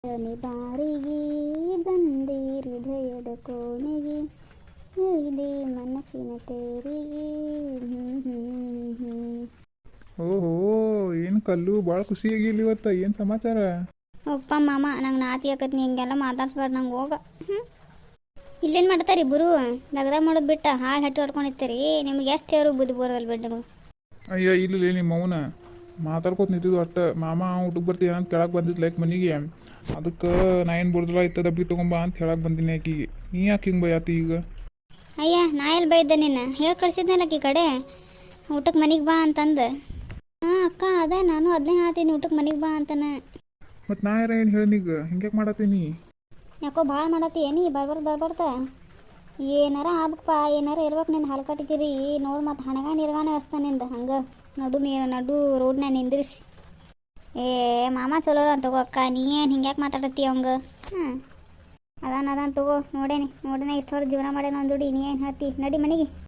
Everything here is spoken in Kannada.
ಶನಿ ಬಾರಿಗೆ ಬಂದೆ ಹೃದಯದ ಕೋಣೆಗೆ ಇಳಿದೆ ಮನಸ್ಸಿನ ತೇರಿಗೆ. ಓಹೋ, ಏನು ಕಲ್ಲು ಭಾಳ ಖುಷಿಯಾಗಿಲ್ಲ ಇವತ್ತು. ಏನು ಸಮಾಚಾರ? ಒಪ್ಪ ಮಾಮ, ನಂಗೆ ನಾತಿ ಆಕತ್ ನೀ ಹಿಂಗೆಲ್ಲ ಮಾತಾಡ್ಸ್ಬಾರ್ದು. ನಂಗೆ ಹೋಗ. ಇಲ್ಲೇನು ಮಾಡ್ತಾರಿ ಇಬ್ಬರು? ದಗದ ಮಾಡೋದು ಬಿಟ್ಟು ಹಾಳು ಹಟ್ಟಿ ಹೊಡ್ಕೊಂಡಿರ್ತೀರಿ. ನಿಮ್ಗೆ ಎಷ್ಟು ಹೇರು ಬುದ್ಧಿ ಬೋರವಲ್ ಬಿಟ್ಟು ನಿಮಗೆ. ಅಯ್ಯ ಇಲ್ಲ ನಿಮ್ಮ ಮೌನ ಮಾತಾಡ್ಕೊತ ನಿಂತಿದ್ದು ಅಟ್ಟ. ಮಾಮ ಊಟಕ್ಕೆ ಬರ್ತೀಯ ಅಂತ ಕೇಳಕ್ಕೆ ಬಂದಿದ್ದು ಲೈಕ್ ಮನೆಗೆ. ಅದಕ್ಕೆ ನಾ ಏನು ಬುಡ್ದಲ್ಲ ಇತ್ತದ ಡಬ್ಬಿ ತೊಗೊಂಬ ಅಂತ ಹೇಳಕ್ಕೆ ಬಂದೀನಿ ಆಕಿಗೆ. ನೀ ಯಾಕೆ ಹಿಂಗೆ ಬೈಯಾತಿ ಈಗ? ಅಯ್ಯ, ನಾ ಎಲ್ಲಿ ಬೈದ್ದೆ ನಿನ್ನ? ಹೇಳಿ ಕಳ್ಸಿದ್ನಲ್ಲ ಈ ಕಡೆ ಊಟಕ್ಕೆ ಮನೆಗೆ ಬಾ ಅಂತಂದು. ಹಾಂ ಅಕ್ಕ, ಅದೇ ನಾನು ಅದನ್ನೇ ಹೇಳ್ತೀನಿ, ಊಟಕ್ಕೆ ಮನೆಗೆ ಬಾ ಅಂತಾನೆ. ಮತ್ತು ನಾ ಯಾರ ಏನು ಹೇಳೀನಿ ಈಗ? ಹಿಂಗ್ಯಾಕೆ ಮಾಡತ್ತೀನಿ? ಯಾಕೋ ಭಾಳ ಮಾಡತ್ತಿ ಏನಿ ಬರ್ಬಾರ್ದ. ಏನಾರ ಆಗ್ಬೇಕಪ್ಪ, ಏನಾರ ಇರ್ಬೇಕು ನಿಂದು ಹಲ್ಕಟ್ಟಿಗಿರಿ. ನೋಡಿ ಮತ್ತು ಹಣಗ ನಿರ್ಗಾನ ವ್ಯವಸ್ಥೆ ನಿಂದು ಹಂಗೆ ನಡು ರೋಡ್ನಾಗ ನಿಂದಿರಿಸಿ. ಏ ಮಾಮ ಚಲೋ ಅದ ತಗೋ ಅಕ್ಕ, ನೀ ಏನು ಹಿಂಗ್ಯಾಕೆ ಮಾತಾಡತ್ತಿ ಅವಂಗೆ? ಹಾಂ ಅದಾನ ತಗೋ. ನೋಡೇನೆ ಇಷ್ಟು ವರ್ಷ ಜೀವನ ಮಾಡೇನ ಒಂದು ದುಡಿ. ನೀ ಏನು ಹೇಳ್ತಿ? ನಡಿ ಮನೆಗೆ.